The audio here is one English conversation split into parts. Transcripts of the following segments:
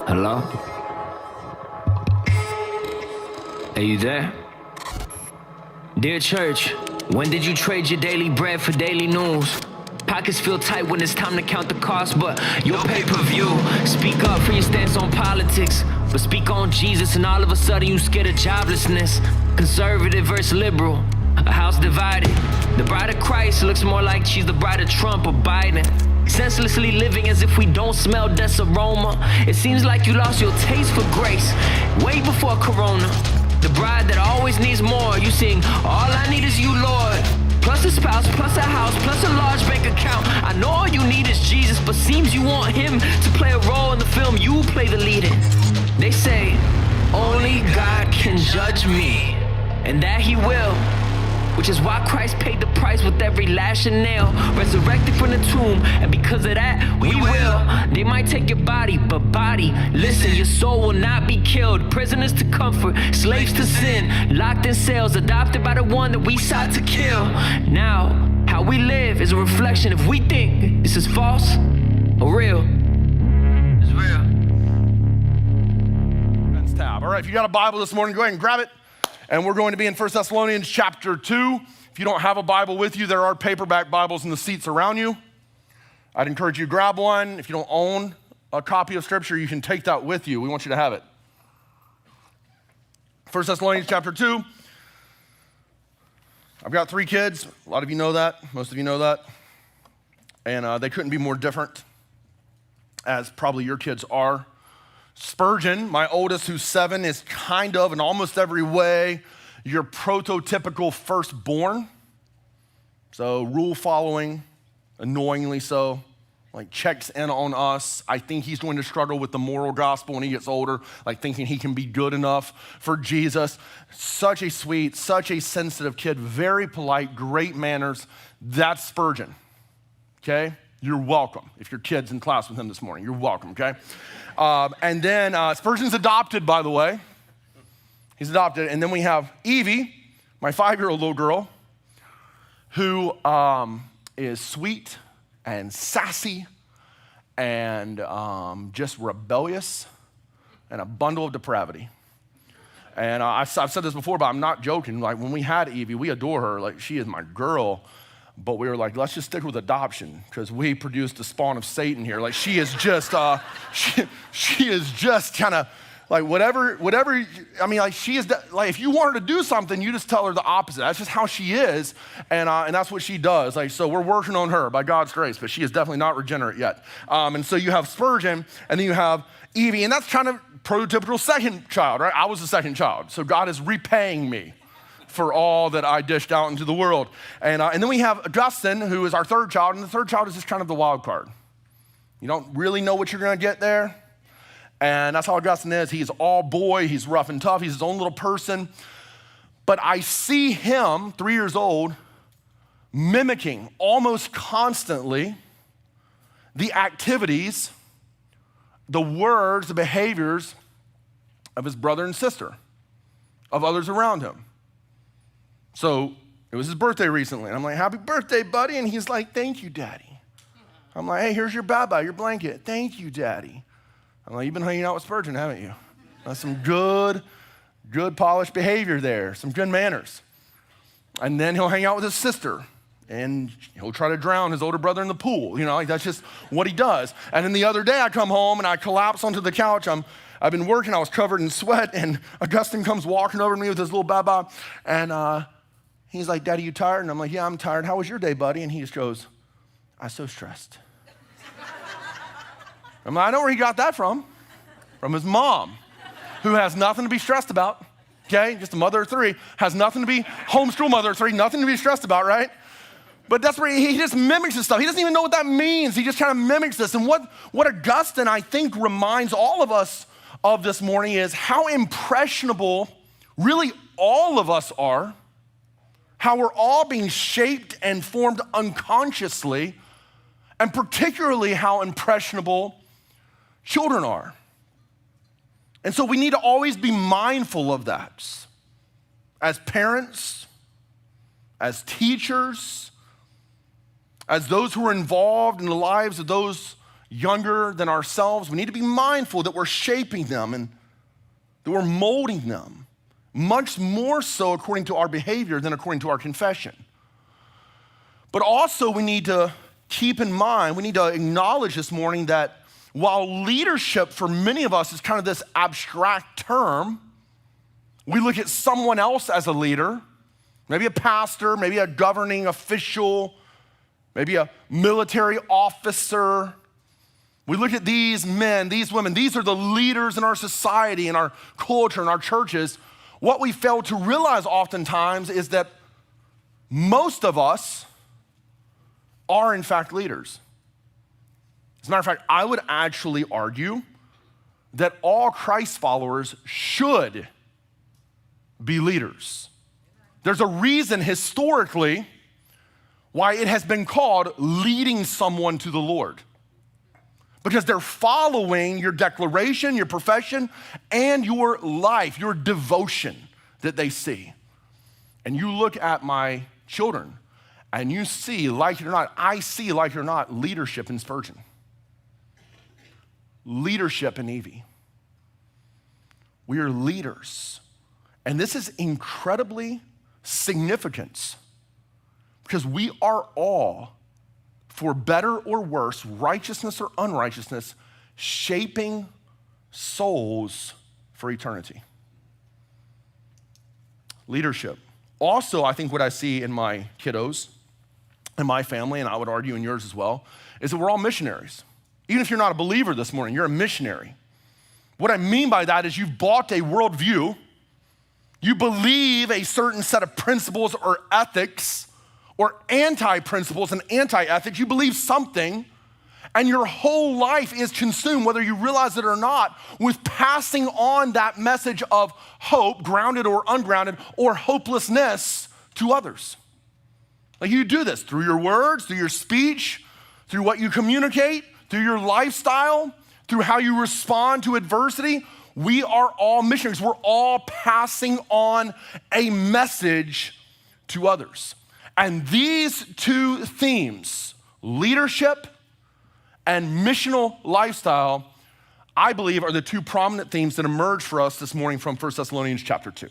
Hello? Are you there? Dear church, when did you trade your daily bread for daily news? Pockets feel tight when it's time to count the cost, but your pay-per-view. Speak up for your stance on politics, but speak on Jesus and all of a sudden you scared of joblessness. Conservative versus liberal, a house divided. The bride of Christ looks more like she's the bride of Trump or Biden. Senselessly living as if we don't smell death's aroma. It seems like you lost your taste for grace way before Corona. The bride that always needs more. You sing, all I need is you, Lord. Plus a spouse, plus a house, plus a large bank account. I know all you need is Jesus, but seems you want him to play a role in the film you play the lead in. They say, only God can judge me, and that he will. Which is why Christ paid the price with every lash and nail. Resurrected from the tomb, and because of that, we will. They might take your body, but body, listen, your soul will not be killed. Prisoners to comfort, slaves to sin, locked in cells, adopted by the one that we sought to kill. Now, how we live is a reflection if we think this is false or real. It's real. Tab. All right, if you got a Bible this morning, go ahead and grab it. And we're going to be in 1 Thessalonians chapter 2. If you don't have a Bible with you, there are paperback Bibles in the seats around you. I'd encourage you to grab one. If you don't own a copy of Scripture, you can take that with you. We want you to have it. 1 Thessalonians chapter 2. I've got 3 kids. A lot of you know that. Most of you know that. And they couldn't be more different, as probably your kids are. Spurgeon, my oldest, who's 7, is kind of, in almost every way, your prototypical firstborn. So rule following, annoyingly so, like checks in on us. I think he's going to struggle with the moral gospel when he gets older, like thinking he can be good enough for Jesus. Such a sweet, such a sensitive kid, very polite, great manners. That's Spurgeon, okay? You're welcome. If your kid's in class with him this morning, you're welcome, okay? And then Spurgeon's adopted, by the way. He's adopted. And then we have Evie, my 5-year-old little girl, who is sweet and sassy and just rebellious and a bundle of depravity. And I've said this before, but I'm not joking. Like when we had Evie, we adore her. Like she is my girl. But we were like, let's just stick with adoption because we produced the spawn of Satan here. Like she is just, she is just kind of like whatever. I mean, like she is like if you want her to do something, you just tell her the opposite. That's just how she is, and that's what she does. Like so, we're working on her by God's grace, but she is definitely not regenerate yet. And so you have Spurgeon, and then you have Evie, and that's kind of prototypical second child, right? I was the second child, so God is repaying me for all that I dished out into the world. And then we have Augustine, who is our third child, and the third child is just kind of the wild card. You don't really know what you're gonna get there, and that's how Augustine is. He's all boy, he's rough and tough, he's his own little person. But I see him, 3 years old, mimicking almost constantly the activities, the words, the behaviors of his brother and sister, of others around him. So it was his birthday recently, and I'm like, happy birthday, buddy, and he's like, thank you, Daddy. I'm like, hey, here's your baba, your blanket. Thank you, Daddy. I'm like, you've been hanging out with Spurgeon, haven't you? That's some good polished behavior there, some good manners. And then he'll hang out with his sister, and he'll try to drown his older brother in the pool. You know, like that's just what he does. And then the other day I come home, and I collapse onto the couch. I've been working, I was covered in sweat, and Augustine comes walking over to me with his little baba, and he's like, Daddy, you tired? And I'm like, yeah, I'm tired. How was your day, buddy? And he just goes, I'm so stressed. I'm like, I know where he got that from his mom, who has nothing to be stressed about, okay? Just a mother of 3, has nothing to be, homeschool mother of 3, nothing to be stressed about, right? But that's where he just mimics this stuff. He doesn't even know what that means. He just kind of mimics this. And what Augustine, I think, reminds all of us of this morning is how impressionable really all of us are, how we're all being shaped and formed unconsciously, and particularly how impressionable children are. And so we need to always be mindful of that. As parents, as teachers, as those who are involved in the lives of those younger than ourselves, we need to be mindful that we're shaping them and that we're molding them, much more so according to our behavior than according to our confession. But also we need to keep in mind, we need to acknowledge this morning that while leadership for many of us is kind of this abstract term, we look at someone else as a leader, maybe a pastor, maybe a governing official, maybe a military officer. We look at these men, these women, these are the leaders in our society, in our culture, in our churches. What we fail to realize oftentimes is that most of us are in fact leaders. As a matter of fact, I would actually argue that all Christ followers should be leaders. There's a reason historically why it has been called leading someone to the Lord. Because they're following your declaration, your profession, and your life, your devotion that they see. And you look at my children and you see, like it or not, I see, like it or not, leadership in Spurgeon. Leadership in Evie. We are leaders. And this is incredibly significant because we are all, for better or worse, righteousness or unrighteousness, shaping souls for eternity. Leadership. Also, I think what I see in my kiddos, in my family, and I would argue in yours as well, is that we're all missionaries. Even if you're not a believer this morning, you're a missionary. What I mean by that is you've bought a worldview, you believe a certain set of principles or ethics, or anti-principles and anti-ethics, you believe something, and your whole life is consumed, whether you realize it or not, with passing on that message of hope, grounded or ungrounded, or hopelessness to others. Like you do this through your words, through your speech, through what you communicate, through your lifestyle, through how you respond to adversity. We are all missionaries. We're all passing on a message to others. And these two themes, leadership and missional lifestyle, I believe are the two prominent themes that emerge for us this morning from 1 Thessalonians chapter 2.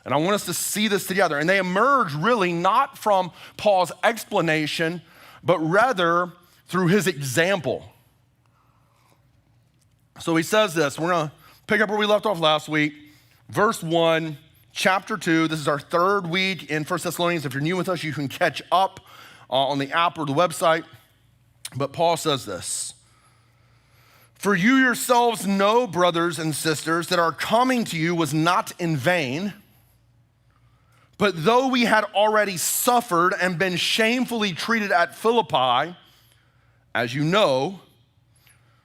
And I want us to see this together. And they emerge really not from Paul's explanation, but rather through his example. So he says this, we're gonna pick up where we left off last week, verse 1, chapter 2. This is our third week in 1 Thessalonians. If you're new with us, you can catch up on the app or the website. But Paul says this, "For you yourselves know, brothers and sisters, that our coming to you was not in vain. But though we had already suffered and been shamefully treated at Philippi, as you know,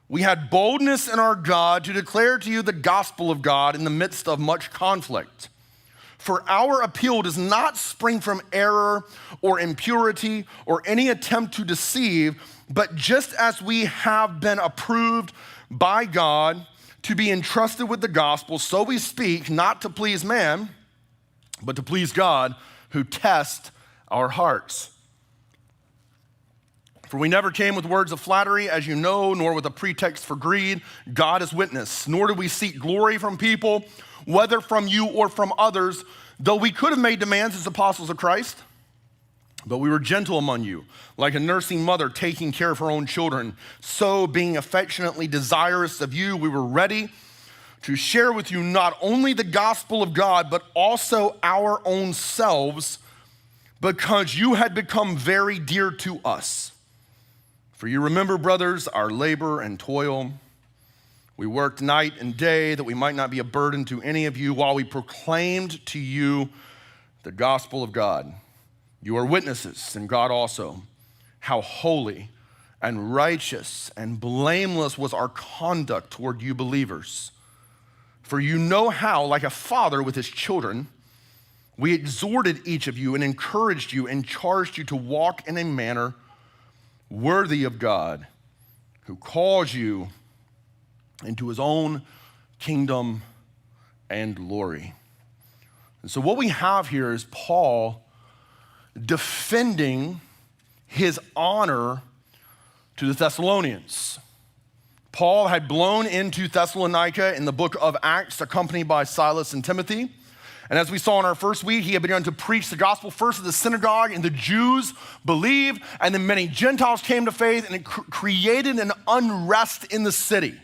we had boldness in our God to declare to you the gospel of God in the midst of much conflict. For our appeal does not spring from error or impurity or any attempt to deceive, but just as we have been approved by God to be entrusted with the gospel, so we speak, not to please man, but to please God, who tests our hearts. For we never came with words of flattery, as you know, nor with a pretext for greed. God is witness. Nor do we seek glory from people, whether from you or from others, though we could have made demands as apostles of Christ. But we were gentle among you, like a nursing mother taking care of her own children. So, being affectionately desirous of you, we were ready to share with you not only the gospel of God, but also our own selves, because you had become very dear to us. For you remember, brothers, our labor and toil. We worked night and day that we might not be a burden to any of you while we proclaimed to you the gospel of God. You are witnesses, and God also, how holy and righteous and blameless was our conduct toward you believers. For you know how, like a father with his children, we exhorted each of you and encouraged you and charged you to walk in a manner worthy of God, who calls you into his own kingdom and glory." And so what we have here is Paul defending his honor to the Thessalonians. Paul had blown into Thessalonica in the book of Acts, accompanied by Silas and Timothy. And as we saw in our first week, he had begun to preach the gospel first at the synagogue, and the Jews believed, and then many Gentiles came to faith, and it created an unrest in the city.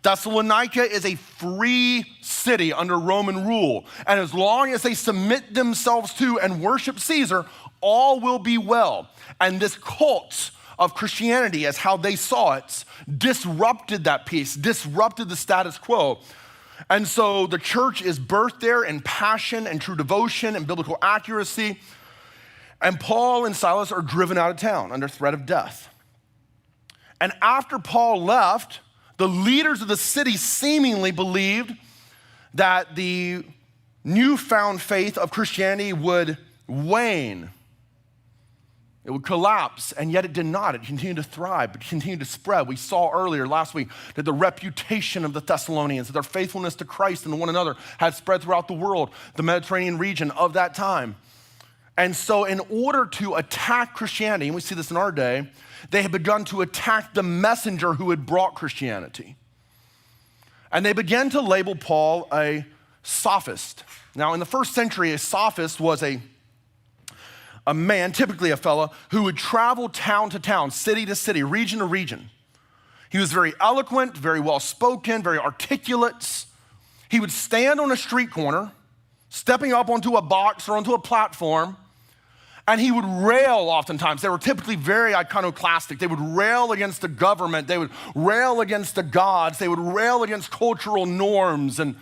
Thessalonica is a free city under Roman rule, and as long as they submit themselves to and worship Caesar, all will be well. And this cult of Christianity, as how they saw it, disrupted that peace, disrupted the status quo. And so the church is birthed there in passion and true devotion and biblical accuracy. And Paul and Silas are driven out of town under threat of death. And after Paul left, the leaders of the city seemingly believed that the newfound faith of Christianity would wane. It would collapse, and yet it did not. It continued to thrive, it continued to spread. We saw earlier last week that the reputation of the Thessalonians, that their faithfulness to Christ and to one another had spread throughout the world, the Mediterranean region of that time. And so in order to attack Christianity, and we see this in our day, they had begun to attack the messenger who had brought Christianity. And they began to label Paul a sophist. Now, in the first century, a sophist was a man, typically a fella, who would travel town to town, city to city, region to region. He was very eloquent, very well-spoken, very articulate. He would stand on a street corner, stepping up onto a box or onto a platform, and he would rail oftentimes. They were typically very iconoclastic. They would rail against the government. They would rail against the gods. They would rail against cultural norms, and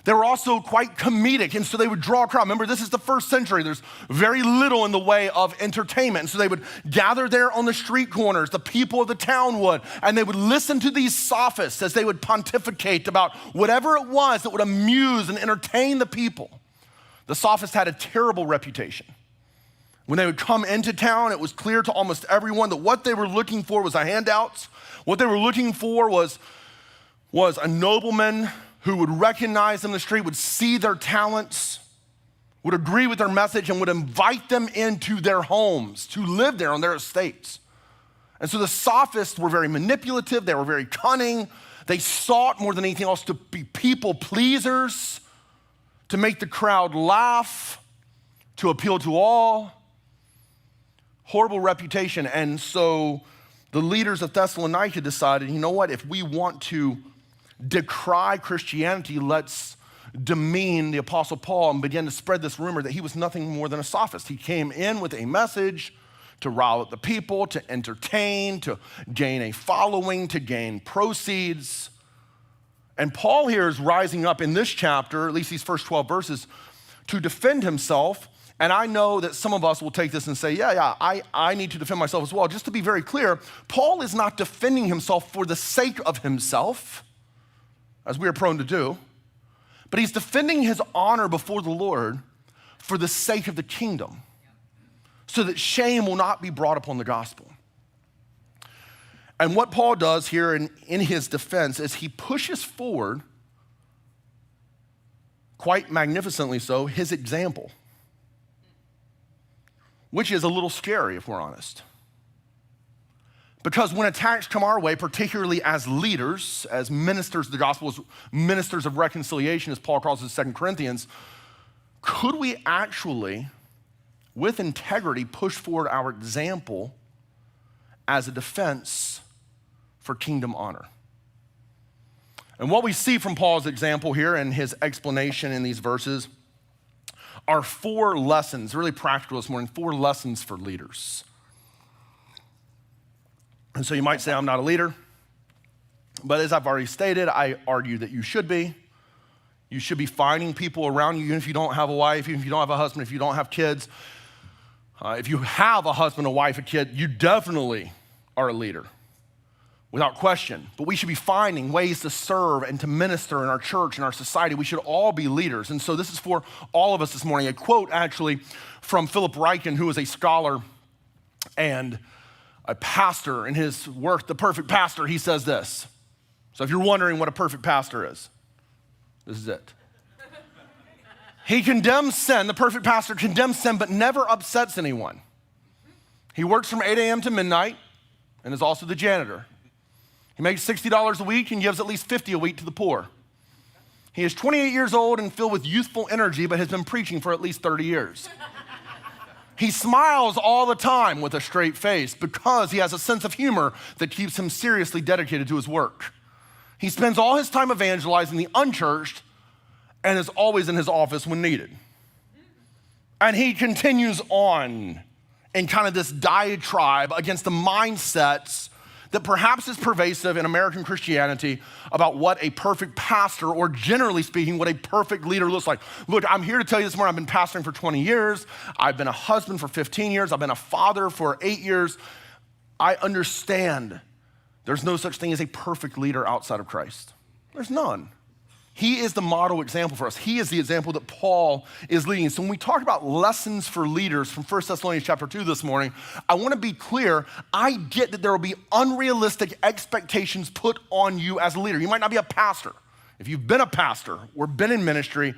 they were also quite comedic, and so they would draw a crowd. Remember, this is the first century. There's very little in the way of entertainment, and so they would gather there on the street corners, the people of the town would, and they would listen to these sophists as they would pontificate about whatever it was that would amuse and entertain the people. The sophists had a terrible reputation. When they would come into town, it was clear to almost everyone that what they were looking for was a handout. What they were looking for was a nobleman who would recognize them in the street, would see their talents, would agree with their message, and would invite them into their homes to live there on their estates. And so the sophists were very manipulative, they were very cunning, they sought more than anything else to be people pleasers, to make the crowd laugh, to appeal to all. Horrible reputation. And so the leaders of Thessalonica decided, you know what, if we want to decry Christianity, let's demean the Apostle Paul and begin to spread this rumor that he was nothing more than a sophist. He came in with a message to rile up the people, to entertain, to gain a following, to gain proceeds. And Paul here is rising up in this chapter, at least these first 12 verses, to defend himself. And I know that some of us will take this and say, I need to defend myself as well. Just to be very clear, Paul is not defending himself for the sake of himself, as we are prone to do, but he's defending his honor before the Lord for the sake of the kingdom, so that shame will not be brought upon the gospel. And what Paul does here in his defense is he pushes forward, quite magnificently so, his example, which is a little scary if we're honest. Because when attacks come our way, particularly as leaders, as ministers of the gospel, as ministers of reconciliation, as Paul calls it in 2 Corinthians, could we actually, with integrity, push forward our example as a defense for kingdom honor? And what we see from Paul's example here and his explanation in these verses are 4 lessons, really practical this morning, 4 lessons for leaders. And so you might say, I'm not a leader. But as I've already stated, I argue that you should be. You should be finding people around you, even if you don't have a wife, even if you don't have a husband, if you don't have kids. If you have a husband, a wife, a kid, you definitely are a leader, without question. But we should be finding ways to serve and to minister in our church, in our society. We should all be leaders. And so this is for all of us this morning. A quote actually from Philip Ryken, who is a scholar and a pastor. In his work, The Perfect Pastor, he says this. So if you're wondering what a perfect pastor is, this is it. He condemns sin, the perfect pastor condemns sin, but never upsets anyone. He works from 8 a.m. to midnight. and is also the janitor. He makes $60 a week and gives at least $50 a week to the poor. He is 28 years old and filled with youthful energy, but has been preaching for at least 30 years. He smiles all the time with a straight face because he has a sense of humor that keeps him seriously dedicated to his work. He spends all his time evangelizing the unchurched and is always in his office when needed. And he continues on in kind of this diatribe against the mindsets that perhaps is pervasive in American Christianity about what a perfect pastor, or generally speaking, what a perfect leader looks like. Look, I'm here to tell you this morning, I've been pastoring for 20 years. I've been a husband for 15 years. I've been a father for 8 years. I understand there's no such thing as a perfect leader outside of Christ. There's none. He is the model example for us. He is the example that Paul is leading. So when we talk about lessons for leaders from 1 Thessalonians chapter 2 this morning, I want to be clear. I get that there will be unrealistic expectations put on you as a leader. You might not be a pastor. If you've been a pastor or been in ministry,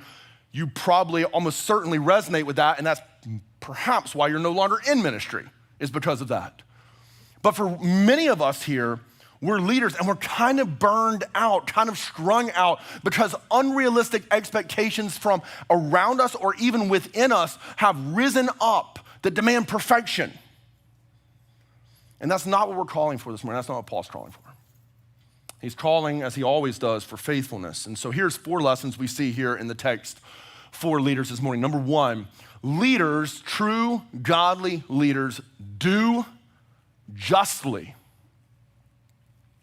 you probably almost certainly resonate with that, and that's perhaps why you're no longer in ministry, is because of that. But for many of us here, we're leaders and we're kind of burned out, kind of strung out because unrealistic expectations from around us or even within us have risen up that demand perfection. And that's not what we're calling for this morning. That's not what Paul's calling for. He's calling, as he always does, for faithfulness. And so here's 4 lessons we see here in the text for leaders this morning. Number 1, leaders, true godly leaders, do justly.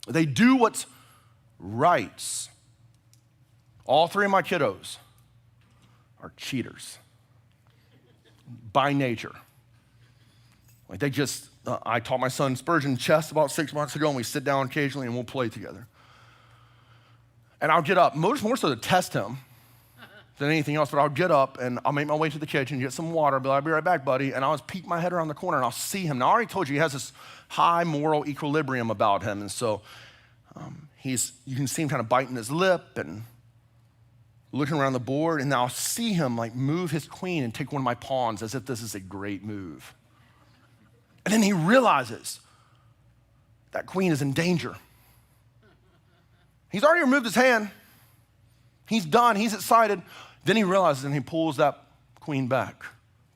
They do what's right. All 3 of my kiddos are cheaters by nature. Like they just, I taught my son Spurgeon chess about 6 months ago, and we sit down occasionally and we'll play together. And I'll get up, more so to test him than anything else, but I'll get up and I'll make my way to the kitchen, get some water, I'll be right back, buddy, and I'll just peek my head around the corner and I'll see him. Now, I already told you he has this high moral equilibrium about him, and so you can see him kind of biting his lip and looking around the board, and I'll see him like move his queen and take one of my pawns as if this is a great move. And then he realizes that queen is in danger. He's already removed his hand. He's done, he's excited. Then he realizes and he pulls that queen back,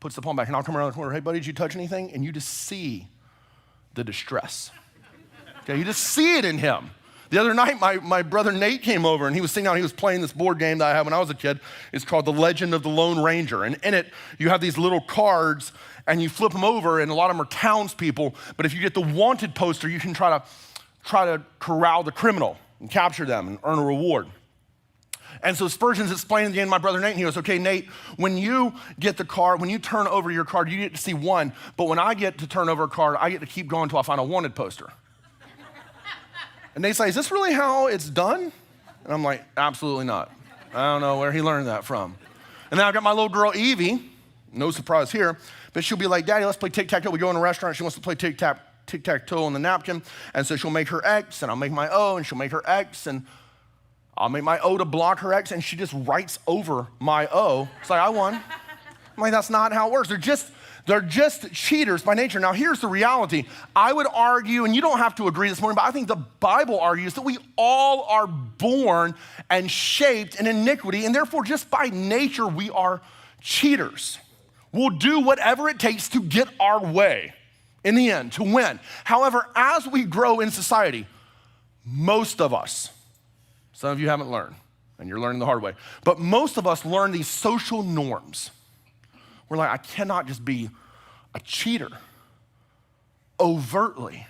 puts the pawn back, and I'll come around the corner, hey buddy, did you touch anything? And you just see the distress. Okay, you just see it in him. The other night, my brother Nate came over and he was sitting down, he was playing this board game that I had when I was a kid. It's called The Legend of the Lone Ranger. And in it, you have these little cards and you flip them over, and a lot of them are townspeople. But if you get the wanted poster, you can try to corral the criminal and capture them and earn a reward. And so Spurgeon's explaining again to my brother Nate, and he goes, okay, Nate, when you get the card, when you turn over your card, you get to see one, but when I get to turn over a card, I get to keep going until I find a wanted poster. And Nate's like, is this really how it's done? And I'm like, absolutely not. I don't know where he learned that from. And then I've got my little girl, Evie, no surprise here, but she'll be like, Daddy, let's play tic-tac-toe. We go in a restaurant, she wants to play tic-tac-toe on the napkin, and so she'll make her X, and I'll make my O, and she'll make her X, and I'll make my O to block her X, and she just writes over my O. It's like, I won. I'm like, that's not how it works. They're just cheaters by nature. Now, here's the reality. I would argue, and you don't have to agree this morning, but I think the Bible argues that we all are born and shaped in iniquity, and therefore, just by nature, we are cheaters. We'll do whatever it takes to get our way in the end, to win. However, as we grow in society, most of us, some of you haven't learned, and you're learning the hard way. But most of us learn these social norms. We're like, I cannot just be a cheater overtly.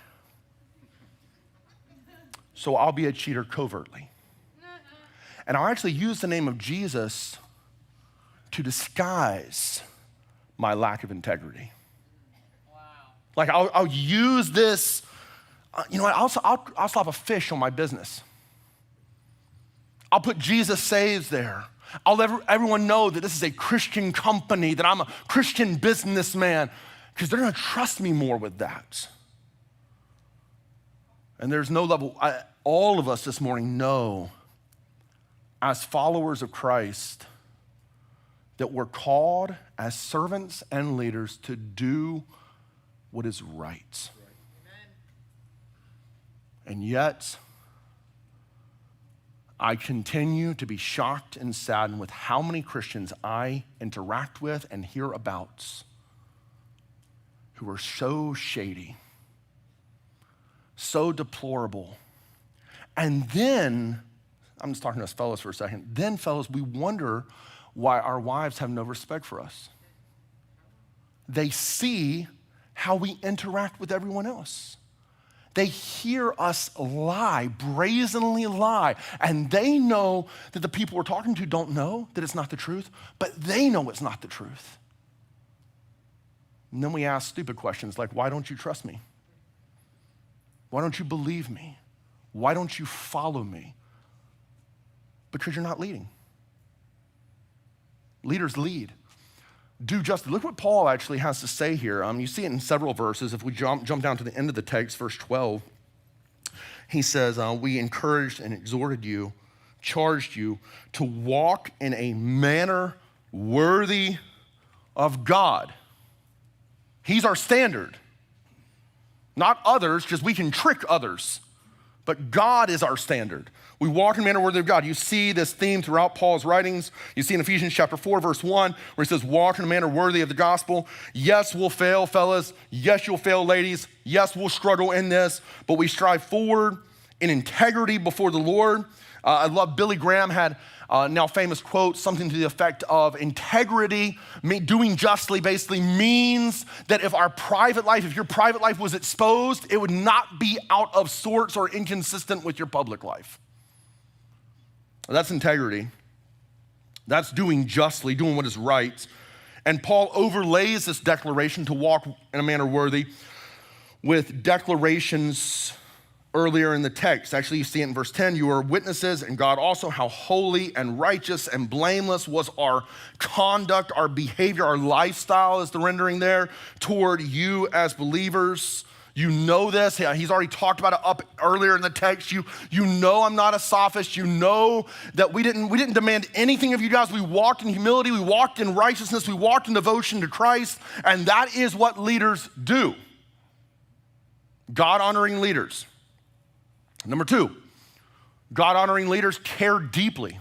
So I'll be a cheater covertly. And I'll actually use the name of Jesus to disguise my lack of integrity. Wow. Like I'll use this, I'll slap a fish on my business. I'll put Jesus Saves there. I'll let everyone know that this is a Christian company, that I'm a Christian businessman, because they're gonna trust me more with that. And there's no level, all of us this morning know, as followers of Christ, that we're called as servants and leaders to do what is right. And yet, I continue to be shocked and saddened with how many Christians I interact with and hear about who are so shady, so deplorable. And then, I'm just talking to us fellas for a second, then fellas, we wonder why our wives have no respect for us. They see how we interact with everyone else. They hear us lie, brazenly lie, and they know that the people we're talking to don't know that it's not the truth, but they know it's not the truth. And then we ask stupid questions like, why don't you trust me? Why don't you believe me? Why don't you follow me? Because you're not leading. Leaders lead. Do justice. Look what Paul actually has to say here. You see it in several verses. If we jump down to the end of the text, verse 12, he says, we encouraged and exhorted you, charged you to walk in a manner worthy of God. He's our standard. Not others, because we can trick others. But God is our standard. We walk in a manner worthy of God. You see this theme throughout Paul's writings. You see in Ephesians chapter 4, verse 1, where he says, walk in a manner worthy of the gospel. Yes, we'll fail, fellas. Yes, you'll fail, ladies. Yes, we'll struggle in this, but we strive forward in integrity before the Lord. I love Billy Graham had now famous quote, something to the effect of integrity, doing justly basically means that if your private life was exposed, it would not be out of sorts or inconsistent with your public life. That's integrity. That's doing justly, doing what is right. And Paul overlays this declaration to walk in a manner worthy with declarations earlier in the text. Actually, you see it in verse 10, you are witnesses, and God also, how holy and righteous and blameless was our conduct, our behavior, our lifestyle is the rendering there toward you as believers. You know this. He's already talked about it up earlier in the text. You know I'm not a sophist. You know that we didn't demand anything of you guys. We walked in humility. We walked in righteousness. We walked in devotion to Christ. And that is what leaders do. God-honoring leaders. Number 2, God-honoring leaders care deeply.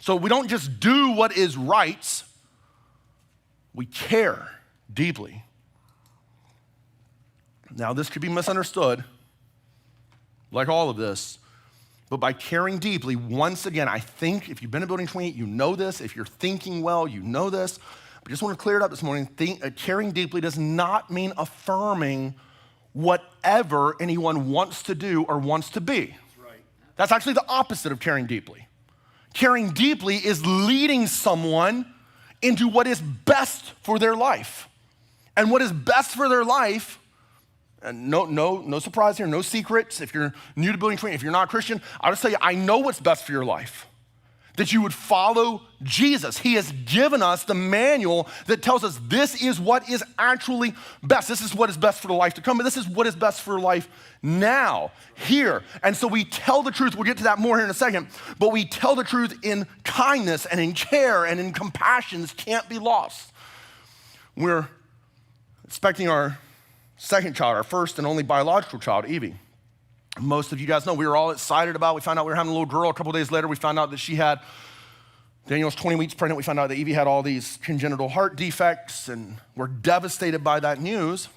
So we don't just do what is right, we care deeply. Now, this could be misunderstood, like all of this, but by caring deeply, once again, I think if you've been in Building 28, you know this. If you're thinking well, you know this. But I just want to clear it up this morning. Caring deeply does not mean affirming whatever anyone wants to do or wants to be. That's actually the opposite of caring deeply. Caring deeply is leading someone into what is best for their life. And what is best for their life, and no surprise here, no secrets. If you're new to Building 28, if you're not a Christian, I'll just tell you, I know what's best for your life. That you would follow Jesus. He has given us the manual that tells us this is what is actually best. This is what is best for the life to come, but this is what is best for life now, here. And so we tell the truth. We'll get to that more here in a second, but we tell the truth in kindness and in care and in compassion. This can't be lost. We're expecting our second child, our first and only biological child, Evie. Most of you guys know we were all excited about. We found out we were having a little girl. A couple days later, we found out that Daniel was 20 weeks pregnant. We found out that Evie had all these congenital heart defects, and we're devastated by that news.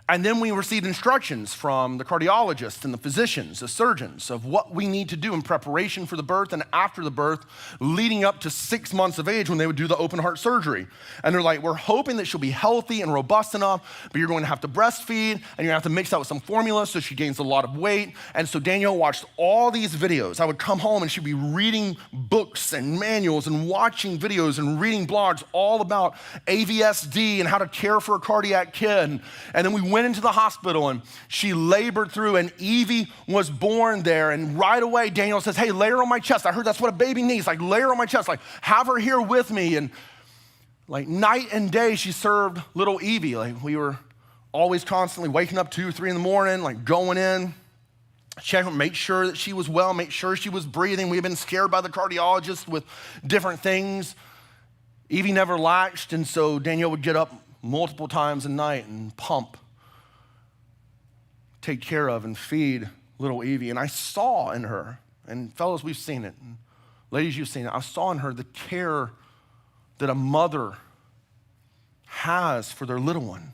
And then we received instructions from the cardiologists and the physicians, the surgeons, of what we need to do in preparation for the birth and after the birth, leading up to 6 months of age when they would do the open heart surgery. And they're like, we're hoping that she'll be healthy and robust enough, but you're going to have to breastfeed, and you're going to have to mix that with some formula so she gains a lot of weight. And so Danielle watched all these videos. I would come home and she'd be reading books and manuals and watching videos and reading blogs all about AVSD and how to care for a cardiac kid. And then we went into the hospital and she labored through, and Evie was born there. And right away, Daniel says, hey, lay her on my chest. I heard that's what a baby needs. Like, lay her on my chest. Like, have her here with me. And like night and day, she served little Evie. Like, we were always constantly waking up 2 or 3 in the morning, like going in, check, make sure that she was well, make sure she was breathing. We had been scared by the cardiologist with different things. Evie never latched, and so Danielle would get up multiple times a night and pump take care of and feed little Evie. And I saw in her, and fellas, we've seen it, and ladies, you've seen it, I saw in her the care that a mother has for their little one.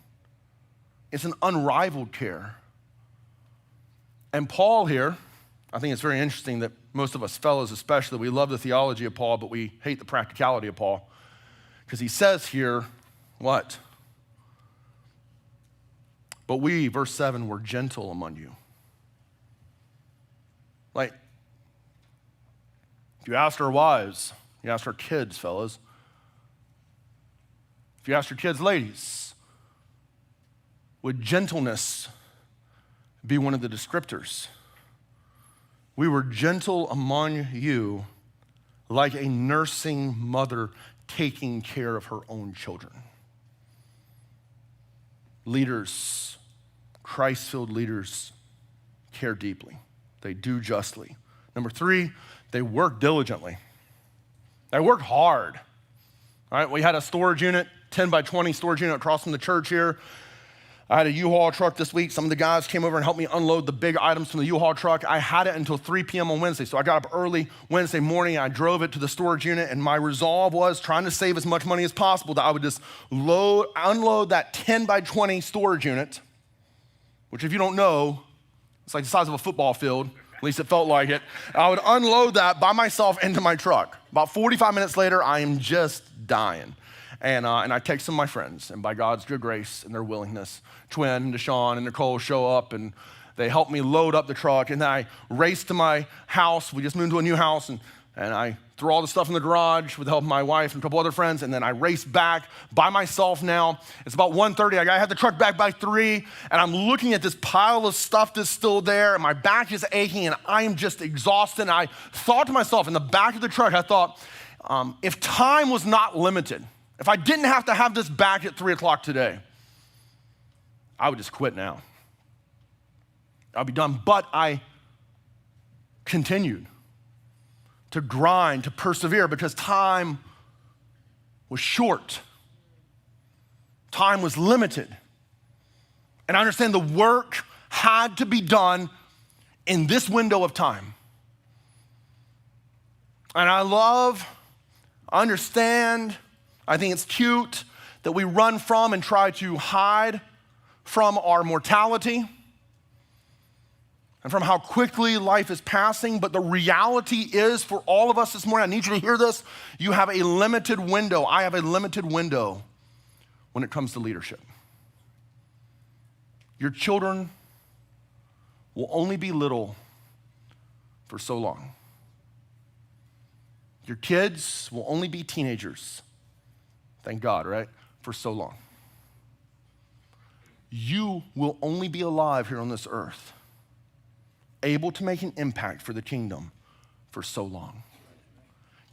It's an unrivaled care. And Paul here, I think it's very interesting that most of us fellas especially, we love the theology of Paul, but we hate the practicality of Paul. Because he says here, what? But we, verse 7, were gentle among you. Like, if you asked our wives, you asked our kids, fellas, if you asked your kids, ladies, would gentleness be one of the descriptors? We were gentle among you like a nursing mother taking care of her own children. Leaders, Christ-filled leaders, care deeply. They do justly. Number 3, they work diligently. They work hard. All right, we had a storage unit, 10 by 20 storage unit across from the church here. I had a U-Haul truck this week. Some of the guys came over and helped me unload the big items from the U-Haul truck. I had it until 3 p.m. on Wednesday. So I got up early Wednesday morning. I drove it to the storage unit, and my resolve was trying to save as much money as possible that I would just unload that 10 by 20 storage unit, which if you don't know, it's like the size of a football field. At least it felt like it. I would unload that by myself into my truck. About 45 minutes later, I am just dying. And I text some of my friends, and by God's good grace and their willingness, Twin and Deshaun and Nicole show up, and they help me load up the truck, and then I race to my house. We just moved to a new house, and I throw all the stuff in the garage with the help of my wife and a couple other friends, and then I race back by myself now. It's about 1:30. I gotta have the truck back by 3, and I'm looking at this pile of stuff that's still there, and my back is aching, and I am just exhausted. And I thought to myself, in the back of the truck, I thought, if time was not limited, if I didn't have to have this back at 3 o'clock today, I would just quit now. I'll be done. But I continued to grind, to persevere, because time was short. Time was limited. And I understand the work had to be done in this window of time. And I understand, I think it's cute that we run from and try to hide from our mortality and from how quickly life is passing. But the reality is, for all of us this morning, I need you to hear this, you have a limited window. I have a limited window when it comes to leadership. Your children will only be little for so long. Your kids will only be teenagers, thank God, right? For so long. You will only be alive here on this earth, able to make an impact for the kingdom for so long.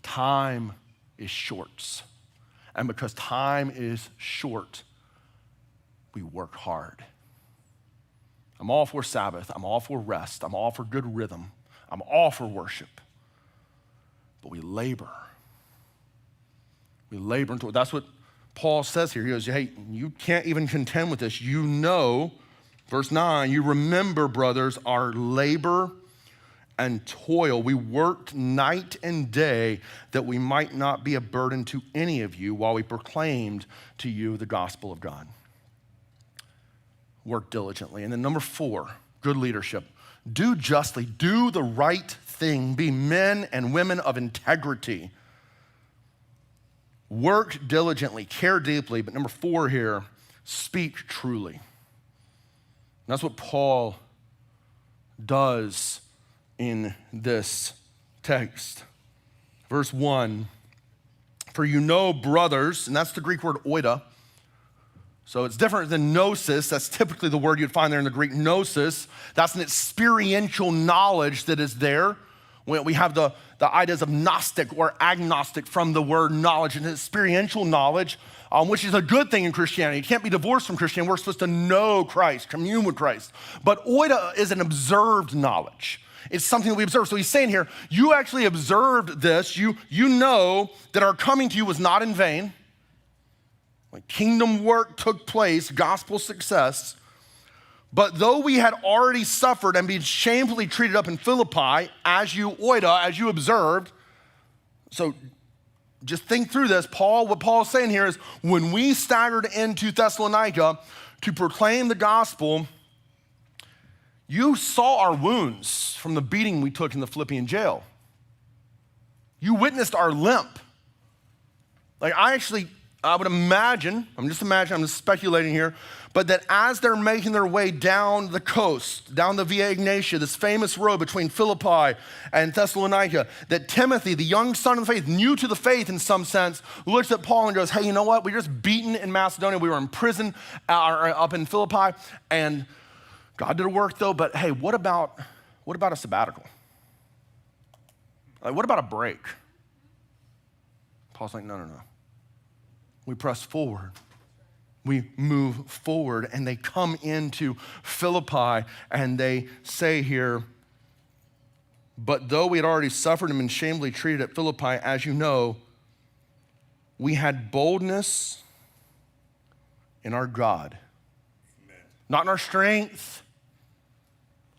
Time is short. And because time is short, we work hard. I'm all for Sabbath. I'm all for rest. I'm all for good rhythm. I'm all for worship. But we labor. We labor into it. That's what Paul says here. He goes, hey, you can't even contend with this. You know, verse 9, you remember, brothers, our labor and toil. We worked night and day that we might not be a burden to any of you while we proclaimed to you the gospel of God. Work diligently. And then number 4, good leadership. Do justly, do the right thing, be men and women of integrity. Work diligently, care deeply, but number 4 here, speak truly. And that's what Paul does in this text. Verse 1, for you know, brothers, and that's the Greek word oida. So it's different than gnosis. That's typically the word you'd find there in the Greek, gnosis. That's an experiential knowledge that is there. We have the ideas of Gnostic or agnostic from the word knowledge, and experiential knowledge, which is a good thing in Christianity. It can't be divorced from Christianity. We're supposed to know Christ, commune with Christ. But oida is an observed knowledge. It's something that we observe. So he's saying here, you actually observed this. You know that our coming to you was not in vain. Like kingdom work took place, gospel success. But though we had already suffered and been shamefully treated up in Philippi, as you observed, so just think through this. What Paul's saying here is when we staggered into Thessalonica to proclaim the gospel, you saw our wounds from the beating we took in the Philippian jail. You witnessed our limp. Like I would imagine, I'm just speculating here, but that as they're making their way down the coast, down the Via Ignatia, this famous road between Philippi and Thessalonica, that Timothy, the young son of the faith, new to the faith in some sense, looks at Paul and goes, hey, you know what? We were just beaten in Macedonia. We were in prison up in Philippi, and God did a work though, but hey, what about a sabbatical? Like, what about a break? Paul's like, no. We press forward. We move forward, and they come into Philippi, and they say here, but though we had already suffered and been shamefully treated at Philippi, as you know, we had boldness in our God. Amen. Not in our strength,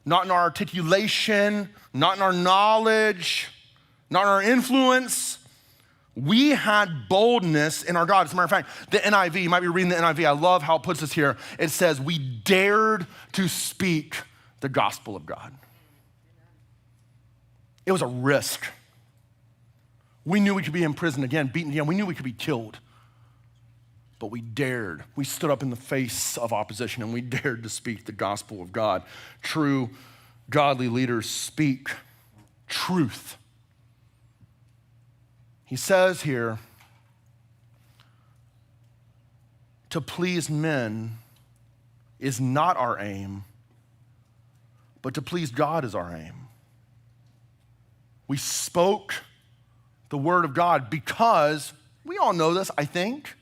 not in our articulation, not in our knowledge, not in our influence. We had boldness in our God. As a matter of fact, the NIV, you might be reading the NIV. I love how it puts us here. It says, we dared to speak the gospel of God. It was a risk. We knew we could be in prison again, beaten again. We knew we could be killed. But we dared. We stood up in the face of opposition and we dared to speak the gospel of God. True godly leaders speak truth. He says here, to please men is not our aim, but to please God is our aim. We spoke the word of God because, we all know this, I think,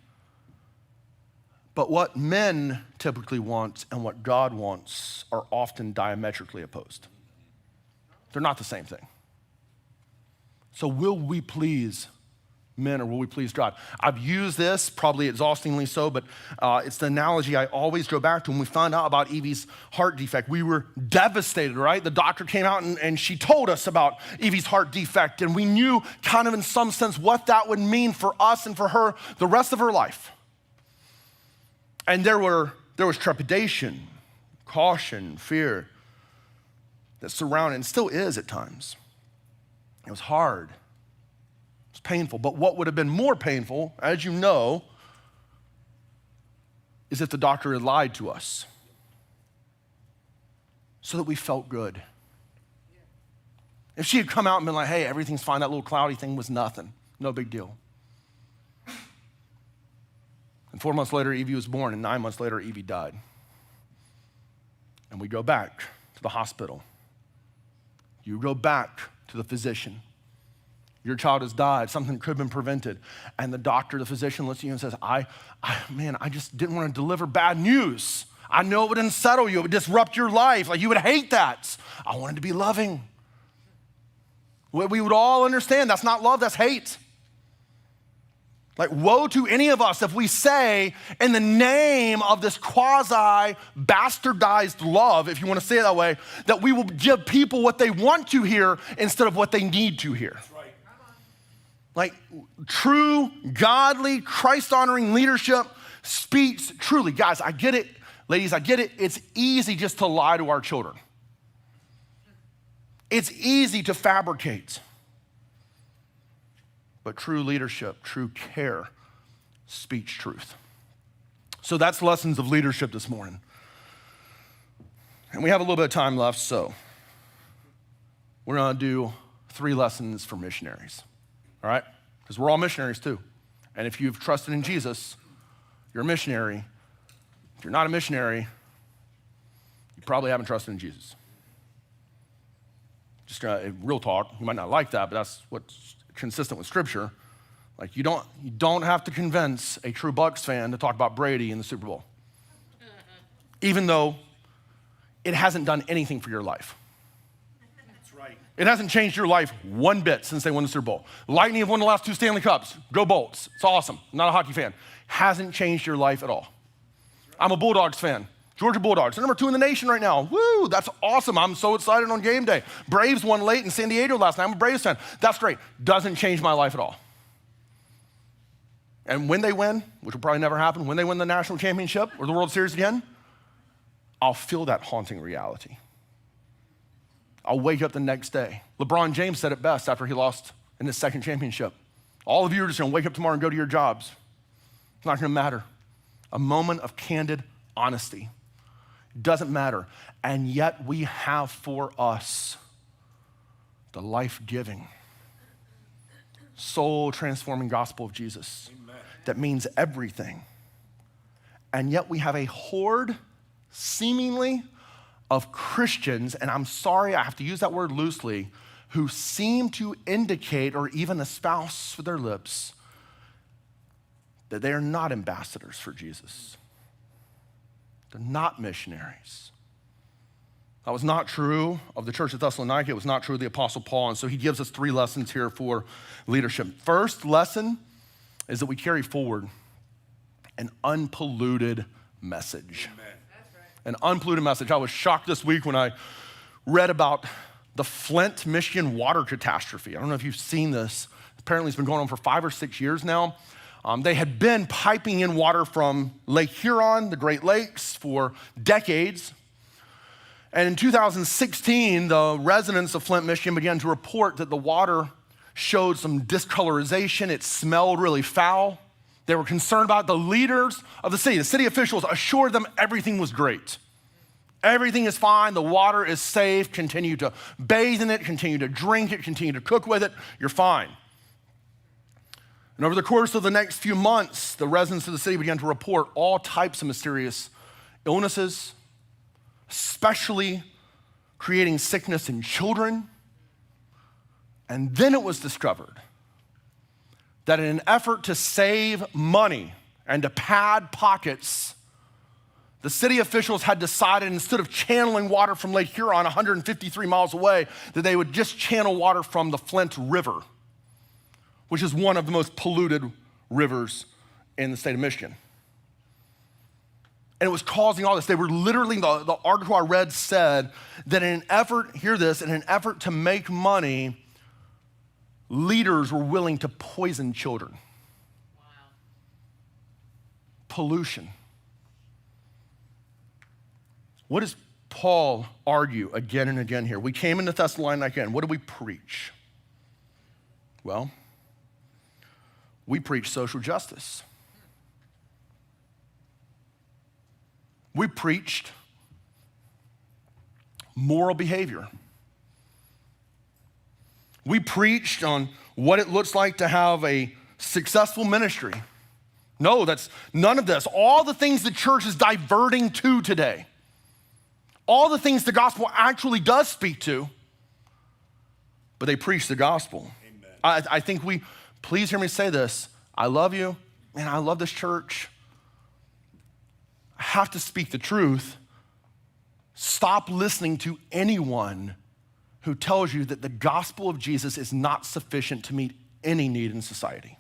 but what men typically want and what God wants are often diametrically opposed. They're not the same thing. So will we please men or will we please God? I've used this, probably exhaustingly so, but it's the analogy I always go back to when we found out about Evie's heart defect. We were devastated, right? The doctor came out and she told us about Evie's heart defect, and we knew kind of in some sense what that would mean for us and for her the rest of her life. And there was trepidation, caution, fear that surrounded, and still is at times. It was hard. It was painful. But what would have been more painful, as you know, is if the doctor had lied to us so that we felt good. If she had come out and been like, hey, everything's fine, that little cloudy thing was nothing, no big deal. And 4 months later, Evie was born, and 9 months later, Evie died. And we go back to the hospital. You go back to the physician. Your child has died, something could have been prevented. And the doctor, the physician looks at you and says, I just didn't want to deliver bad news. I know it would unsettle you, it would disrupt your life. Like you would hate that. I wanted to be loving. We would all understand that's not love, that's hate. Like woe to any of us if we say in the name of this quasi-bastardized love, if you want to say it that way, that we will give people what they want to hear instead of what they need to hear. That's right. Like true, godly, Christ-honoring leadership speaks truly. Guys, I get it. Ladies, I get it. It's easy just to lie to our children. It's easy to fabricate. But true leadership, true care, speaks truth. So that's lessons of leadership this morning. And we have a little bit of time left, so we're gonna do 3 lessons for missionaries, all right? Because we're all missionaries too. And if you've trusted in Jesus, you're a missionary. If you're not a missionary, you probably haven't trusted in Jesus. Just real talk, you might not like that, but that's what's consistent with Scripture. Like you don't have to convince a true Bucs fan to talk about Brady in the Super Bowl, even though it hasn't done anything for your life. That's right. It hasn't changed your life one bit since they won the Super Bowl. Lightning have won the last 2 Stanley Cups. Go Bolts. It's awesome. I'm not a hockey fan. Hasn't changed your life at all. I'm a Bulldogs fan. Georgia Bulldogs, they're number 2 in the nation right now. Woo, that's awesome. I'm so excited on game day. Braves won late in San Diego last night. I'm a Braves fan. That's great. Doesn't change my life at all. And when they win, which will probably never happen, when they win the national championship or the World Series again, I'll feel that haunting reality. I'll wake up the next day. LeBron James said it best after he lost in his second championship. All of you are just gonna wake up tomorrow and go to your jobs. It's not gonna matter. A moment of candid honesty. Doesn't matter. And yet we have for us the life-giving, soul-transforming gospel of Jesus. Amen. That means everything. And yet we have a horde, seemingly, of Christians, and I'm sorry, I have to use that word loosely, who seem to indicate or even espouse with their lips that they are not ambassadors for Jesus. They're not missionaries. That was not true of the church at Thessalonica. It was not true of the Apostle Paul. And so he gives us 3 lessons here for leadership. First lesson is that we carry forward an unpolluted message. Amen. An unpolluted message. I was shocked this week when I read about the Flint, Michigan water catastrophe. I don't know if you've seen this. Apparently it's been going on for 5 or 6 years now. They had been piping in water from Lake Huron, the Great Lakes, for decades. And in 2016, the residents of Flint, Michigan began to report that the water showed some discolorization. It smelled really foul. They were concerned about it. The leaders of the city officials assured them everything was great. Everything is fine, the water is safe, continue to bathe in it, continue to drink it, continue to cook with it, you're fine. And over the course of the next few months, the residents of the city began to report all types of mysterious illnesses, especially creating sickness in children. And then it was discovered that in an effort to save money and to pad pockets, the city officials had decided instead of channeling water from Lake Huron 153 miles away, that they would just channel water from the Flint River, which is one of the most polluted rivers in the state of Michigan. And it was causing all this. They were literally, the article I read said that in an effort, hear this, in an effort to make money, leaders were willing to poison children. Wow. Pollution. What does Paul argue again and again here? We came into Thessalonica and what do we preach? Well, we preach social justice. We preached moral behavior. We preached on what it looks like to have a successful ministry. No, that's none of this. All the things the church is diverting to today, all the things the gospel actually does speak to, but they preach the gospel. I think please hear me say this. I love you, and I love this church. I have to speak the truth. Stop listening to anyone who tells you that the gospel of Jesus is not sufficient to meet any need in society.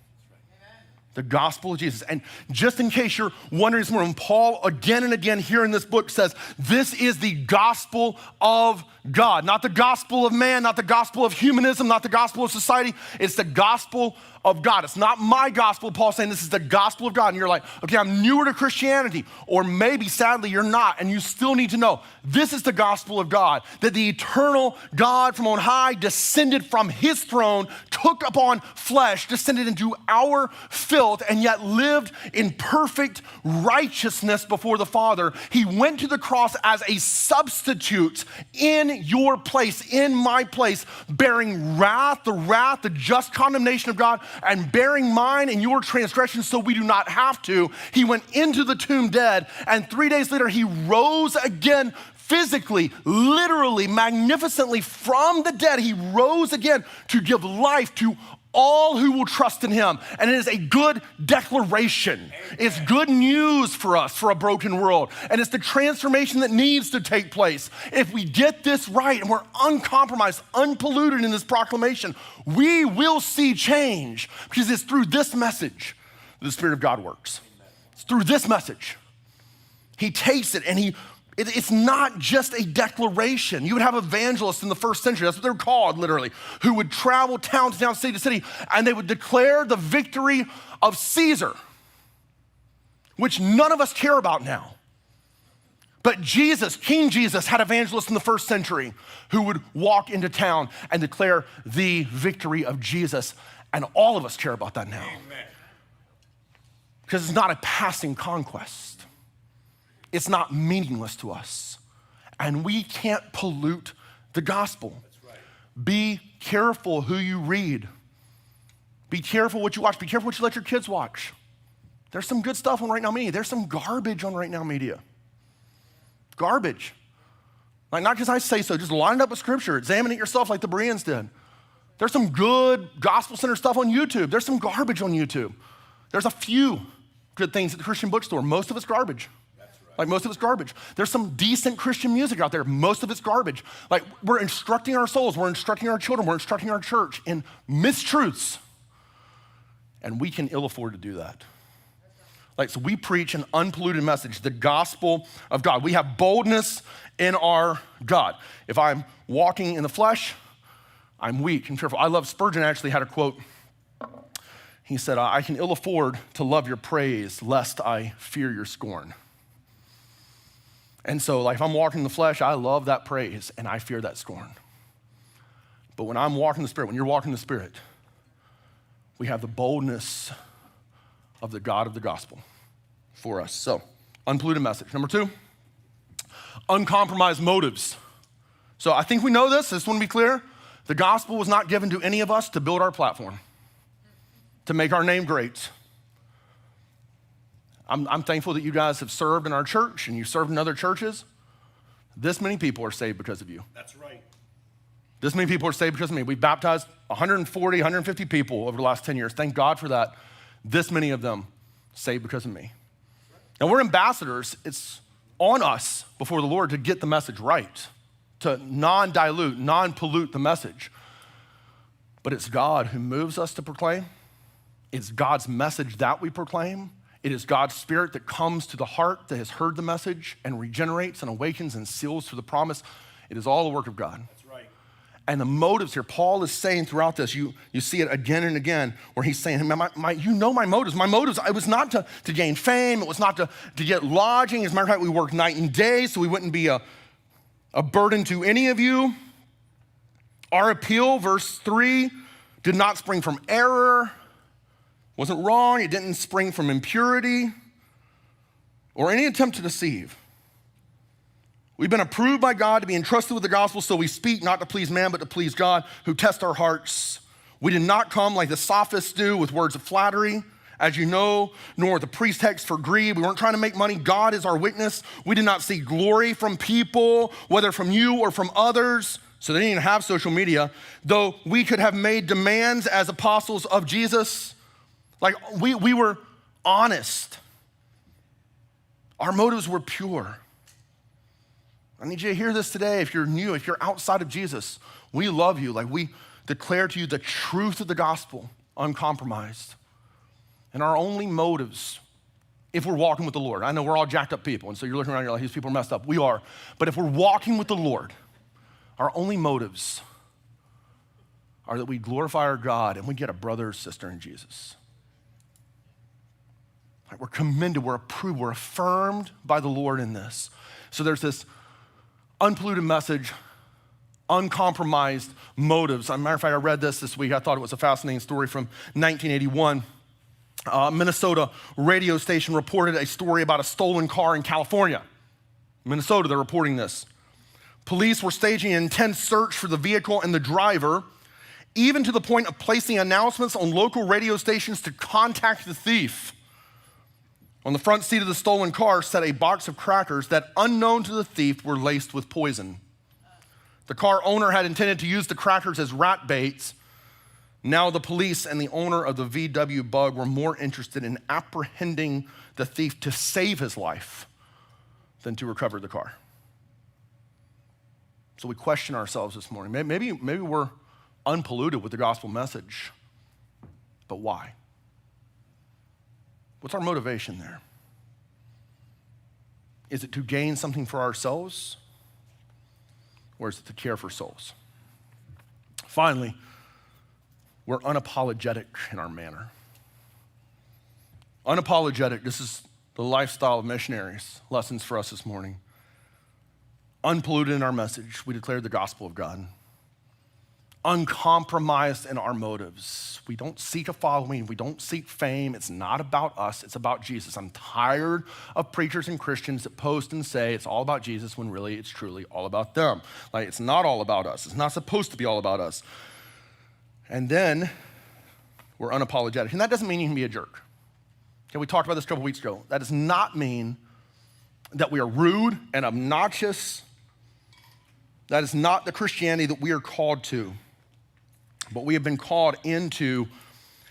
The gospel of Jesus. And just in case you're wondering this morning, Paul again and again here in this book says, this is the gospel of God, not the gospel of man, not the gospel of humanism, not the gospel of society. It's the gospel of God. It's not my gospel. Paul's saying this is the gospel of God. And you're like, okay, I'm newer to Christianity. Or maybe, sadly, you're not. And you still need to know this is the gospel of God, that the eternal God from on high descended from his throne, took upon flesh, descended into our filth, and yet lived in perfect righteousness before the Father. He went to the cross as a substitute in your place, in my place, bearing wrath, the just condemnation of God, and bearing mine and your transgressions so we do not have to. He went into the tomb dead, and 3 days later he rose again physically, literally, magnificently from the dead. He rose again to give life to all who will trust in him. And it is a good declaration. Amen. It's good news for us, for a broken world. And it's the transformation that needs to take place. If we get this right and we're uncompromised, unpolluted in this proclamation, we will see change, because it's through this message that the Spirit of God works. Amen. It's through this message. He takes it and it's not just a declaration. You would have evangelists in the first century, that's what they're called literally, who would travel town to town, city to city, and they would declare the victory of Caesar, which none of us care about now. But Jesus, King Jesus, had evangelists in the first century who would walk into town and declare the victory of Jesus. And all of us care about that now. Amen. Because it's not a passing conquest. It's not meaningless to us. And we can't pollute the gospel. That's right. Be careful who you read. Be careful what you watch. Be careful what you let your kids watch. There's some good stuff on Right Now Media. There's some garbage on Right Now Media. Garbage. Like, not because I say so, just line it up with scripture. Examine it yourself like the Bereans did. There's some good gospel-centered stuff on YouTube. There's some garbage on YouTube. There's a few good things at the Christian bookstore. Most of it's garbage. Like, most of it's garbage. There's some decent Christian music out there. Most of it's garbage. Like, we're instructing our souls, we're instructing our children, we're instructing our church in mistruths. And we can ill afford to do that. Like, so we preach an unpolluted message, the gospel of God. We have boldness in our God. If I'm walking in the flesh, I'm weak and fearful. I love Spurgeon actually had a quote. He said, I can ill afford to love your praise, lest I fear your scorn. And so, like, if I'm walking in the flesh, I love that praise and I fear that scorn. But when I'm walking in the Spirit, when you're walking in the Spirit, we have the boldness of the God of the gospel for us. So, unpolluted message. Number 2, uncompromised motives. So I think we know this. I just want to be clear. The gospel was not given to any of us to build our platform, to make our name great. I'm thankful that you guys have served in our church and you served in other churches. This many people are saved because of you. That's right. This many people are saved because of me. We've baptized 140, 150 people over the last 10 years. Thank God for that. This many of them saved because of me. Now, we're ambassadors. It's on us before the Lord to get the message right, to non-dilute, non-pollute the message. But it's God who moves us to proclaim. It's God's message that we proclaim. It is God's Spirit that comes to the heart that has heard the message and regenerates and awakens and seals to the promise. It is all the work of God. That's right. And the motives here, Paul is saying throughout this, you see it again and again, where he's saying, you know my motives. My motives, it was not to gain fame. It was not to get lodging. As a matter of fact, we worked night and day so we wouldn't be a burden to any of you. Our appeal, verse 3, did not spring from error. Wasn't wrong. It didn't spring from impurity or any attempt to deceive. We've been approved by God to be entrusted with the gospel, so we speak not to please man, but to please God, who tests our hearts. We did not come like the sophists do with words of flattery, as you know, nor with a pretext for greed. We weren't trying to make money. God is our witness. We did not seek glory from people, whether from you or from others. So they didn't even have social media, though we could have made demands as apostles of Jesus. Like, we were honest. Our motives were pure. I need you to hear this today. If you're new, if you're outside of Jesus, we love you. Like, we declare to you the truth of the gospel, uncompromised. And our only motives, if we're walking with the Lord, I know we're all jacked up people, and so you're looking around and you're like, these people are messed up. We are. But if we're walking with the Lord, our only motives are that we glorify our God and we get a brother or sister in Jesus. We're commended, we're approved, we're affirmed by the Lord in this. So there's this unpolluted message, uncompromised motives. As a matter of fact, I read this week. I thought it was a fascinating story from 1981. Minnesota radio station reported a story about a stolen car in California. Minnesota, they're reporting this. Police were staging an intense search for the vehicle and the driver, even to the point of placing announcements on local radio stations to contact the thief. On the front seat of the stolen car sat a box of crackers that, unknown to the thief, were laced with poison. The car owner had intended to use the crackers as rat baits. Now the police and the owner of the VW Bug were more interested in apprehending the thief to save his life than to recover the car. So we question ourselves this morning. Maybe we're unpolluted with the gospel message, but why? What's our motivation there? Is it to gain something for ourselves, or is it to care for souls? Finally, we're unapologetic in our manner. Unapologetic, this is the lifestyle of missionaries. Lessons for us this morning. Unpolluted in our message, we declare the gospel of God. Uncompromised in our motives. We don't seek a following, we don't seek fame. It's not about us, it's about Jesus. I'm tired of preachers and Christians that post and say it's all about Jesus when really it's truly all about them. Like, it's not all about us. It's not supposed to be all about us. And then we're unapologetic. And that doesn't mean you can be a jerk. Okay, we talked about this a couple weeks ago. That does not mean that we are rude and obnoxious. That is not the Christianity that we are called to. But we have been called into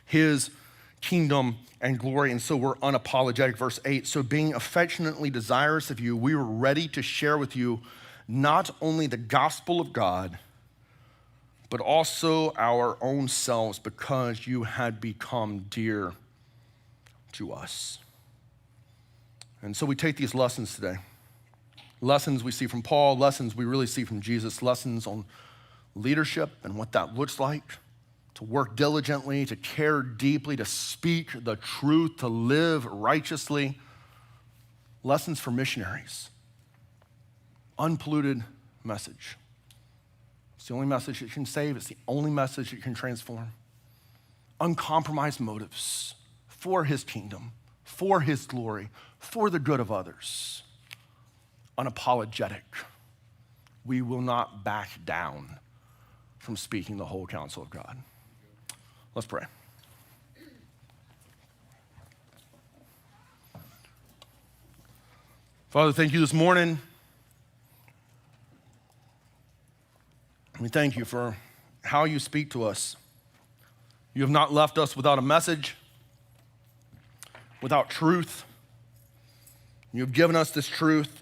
his kingdom and glory, and so we're unapologetic. Verse 8, so being affectionately desirous of you, we were ready to share with you not only the gospel of God, but also our own selves, because you had become dear to us. And so we take these lessons today. Lessons we see from Paul, lessons we really see from Jesus, lessons on leadership and what that looks like, to work diligently, to care deeply, to speak the truth, to live righteously. Lessons for missionaries. Unpolluted message. It's the only message that can save. It's the only message that can transform. Uncompromised motives for his kingdom, for his glory, for the good of others. Unapologetic. We will not back down from speaking the whole counsel of God. Let's pray. Father, thank you this morning. We thank you for how you speak to us. You have not left us without a message, without truth. You have given us this truth,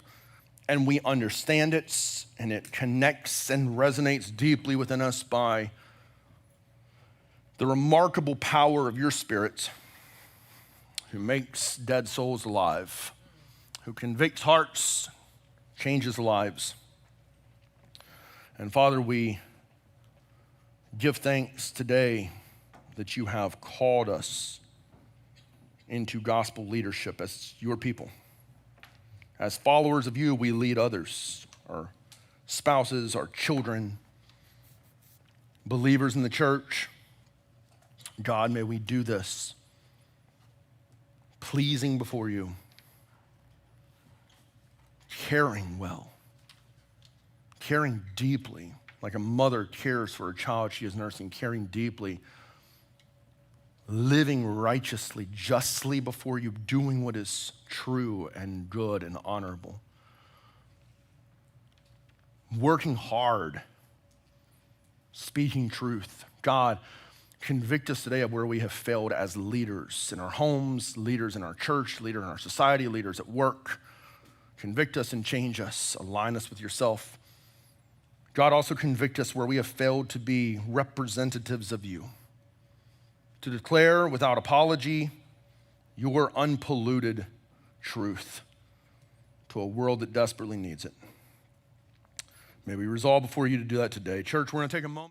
and we understand it, and it connects and resonates deeply within us by the remarkable power of your Spirit, who makes dead souls alive, who convicts hearts, changes lives. And Father, we give thanks today that you have called us into gospel leadership as your people. As followers of you, we lead others, our spouses, our children, believers in the church. God, may we do this pleasing before you, caring well, caring deeply, like a mother cares for a child she is nursing, caring deeply, living righteously, justly before you, doing what is true and good and honorable, working hard, speaking truth. God, convict us today of where we have failed as leaders in our homes, leaders in our church, leaders in our society, leaders at work. Convict us and change us, align us with yourself. God, also convict us where we have failed to be representatives of you, to declare without apology your unpolluted truth to a world that desperately needs it. May we resolve before you to do that today. Church, we're going to take a moment.